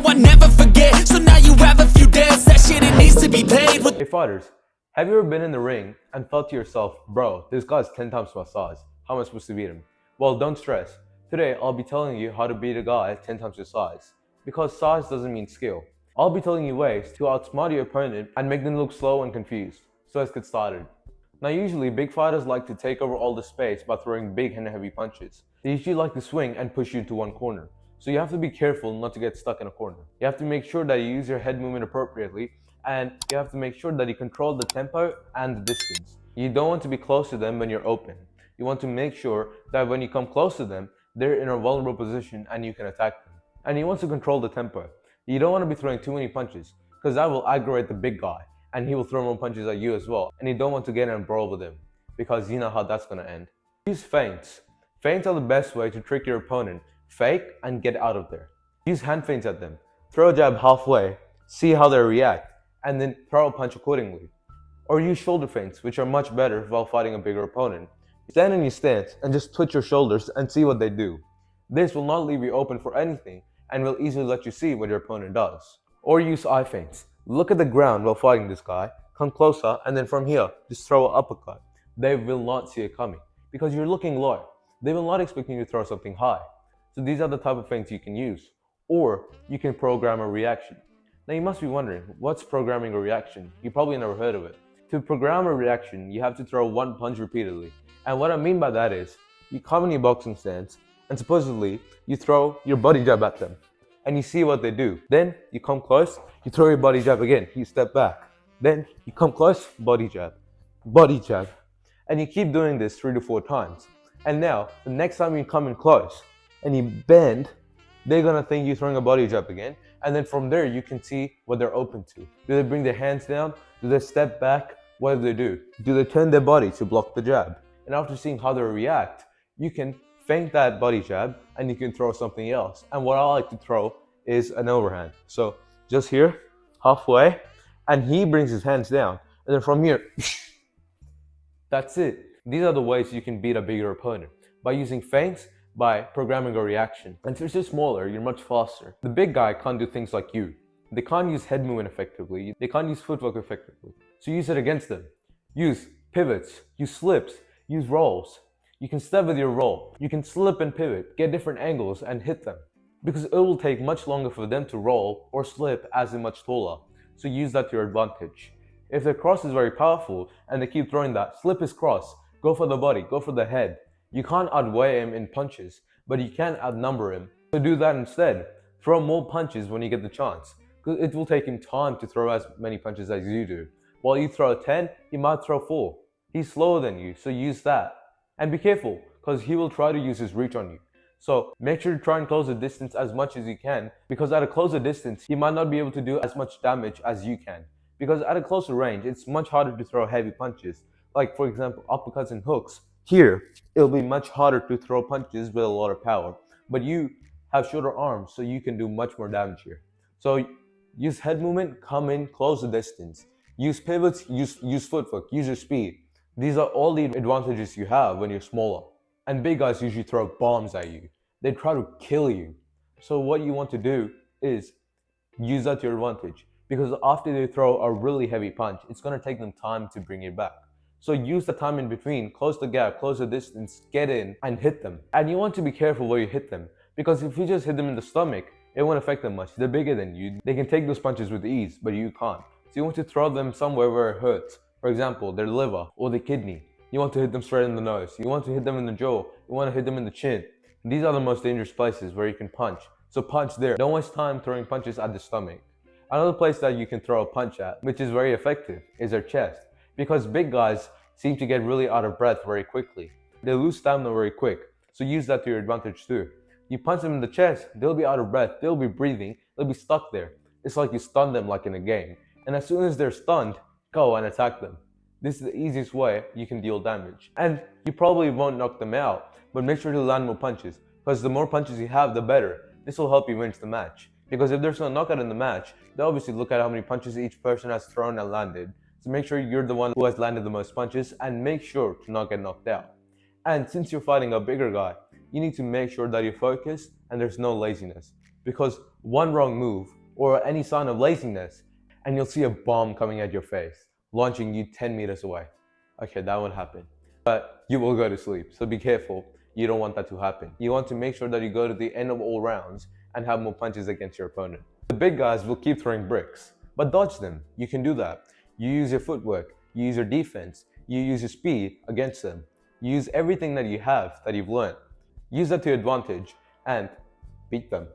I never forget. So now you have a few debts, that shit it needs to be paid with. Hey fighters, have you ever been in the ring and felt to yourself, bro, this guy's 10 times my size. How am I supposed to beat him? Well, don't stress. Today, I'll be telling you how to beat a guy 10 times your size. Because size doesn't mean skill. I'll be telling you ways to outsmart your opponent and make them look slow and confused. So let's get started. Now usually, big fighters like to take over all the space by throwing big and heavy punches. They usually like to swing and push you into one corner. So you have to be careful not to get stuck in a corner. You have to make sure that you use your head movement appropriately, and you have to make sure that you control the tempo and the distance. You don't want to be close to them when you're open. You want to make sure that when you come close to them, they're in a vulnerable position and you can attack them. And you want to control the tempo. You don't want to be throwing too many punches, because that will aggravate the big guy and he will throw more punches at you as well. And you don't want to get in a brawl with him, because you know how that's going to end. Use feints. Feints are the best way to trick your opponent. Fake and get out of there. Use hand feints at them. Throw a jab halfway, see how they react, and then throw a punch accordingly. Or use shoulder feints, which are much better while fighting a bigger opponent. Stand in your stance and just twitch your shoulders and see what they do. This will not leave you open for anything and will easily let you see what your opponent does. Or use eye feints. Look at the ground while fighting this guy, come closer, and then from here, just throw an uppercut. They will not see it coming because you're looking low. They will not expect you to throw something high. So these are the type of feints you can use. Or you can program a reaction. Now you must be wondering, what's programming a reaction? You probably never heard of it. To program a reaction, you have to throw one punch repeatedly. And what I mean by that is, you come in your boxing stance, and supposedly, you throw your body jab at them. And you see what they do. Then, you come close, you throw your body jab again, you step back. Then, you come close, body jab, and you keep doing this 3 to 4 times. And now, the next time you come in close, and you bend, they're gonna think you're throwing a body jab again, and then from there you can see what they're open to. Do they bring their hands down? Do they step back? What do they do? Do they turn their body to block the jab? And after seeing how they react, you can feint that body jab and you can throw something else. And what I like to throw is an overhand. So just here, halfway, and he brings his hands down, and then from here, that's it. These are the ways you can beat a bigger opponent, by using feints, by programming a reaction. And since you're smaller, you're much faster. The big guy can't do things like you. They can't use head movement effectively. They can't use footwork effectively. So use it against them. Use pivots, use slips, use rolls. You can step with your roll. You can slip and pivot, get different angles and hit them. Because it will take much longer for them to roll or slip as they're much taller. So use that to your advantage. If their cross is very powerful and they keep throwing that, slip his cross, go for the body, go for the head. You can't outweigh him in punches, but you can outnumber him. So do that instead. Throw more punches when you get the chance. Because it will take him time to throw as many punches as you do. While you throw 10, he might throw 4. He's slower than you, so use that. And be careful, because he will try to use his reach on you. So make sure to try and close the distance as much as you can, because at a closer distance, he might not be able to do as much damage as you can. Because at a closer range, it's much harder to throw heavy punches. Like for example, uppercuts and hooks. Here, it'll be much harder to throw punches with a lot of power. But you have shorter arms, so you can do much more damage here. So use head movement, come in, close the distance. Use pivots, use footwork, use your speed. These are all the advantages you have when you're smaller. And big guys usually throw bombs at you. They try to kill you. So what you want to do is use that to your advantage. Because after they throw a really heavy punch, it's going to take them time to bring it back. So use the time in between, close the gap, close the distance, get in and hit them. And you want to be careful where you hit them. Because if you just hit them in the stomach, it won't affect them much. They're bigger than you. They can take those punches with ease, but you can't. So you want to throw them somewhere where it hurts. For example, their liver or the kidney. You want to hit them straight in the nose. You want to hit them in the jaw. You want to hit them in the chin. These are the most dangerous places where you can punch. So punch there. Don't waste time throwing punches at the stomach. Another place that you can throw a punch at, which is very effective, is their chest. Because big guys seem to get really out of breath very quickly. They lose stamina very quick. So use that to your advantage too. You punch them in the chest, they'll be out of breath, they'll be breathing, they'll be stuck there. It's like you stun them like in a game. And as soon as they're stunned, go and attack them. This is the easiest way you can deal damage. And you probably won't knock them out, but make sure to land more punches. Because the more punches you have, the better. This will help you win the match. Because if there's no knockout in the match, they obviously look at how many punches each person has thrown and landed. So make sure you're the one who has landed the most punches and make sure to not get knocked out. And since you're fighting a bigger guy, you need to make sure that you're focused and there's no laziness. Because one wrong move or any sign of laziness and you'll see a bomb coming at your face, launching you 10 meters away. Okay, that won't happen. But you will go to sleep, so be careful. You don't want that to happen. You want to make sure that you go to the end of all rounds and have more punches against your opponent. The big guys will keep throwing bricks, but dodge them. You can do that. You use your footwork, you use your defense, you use your speed against them. You use everything that you have, that you've learned. Use that to your advantage and beat them.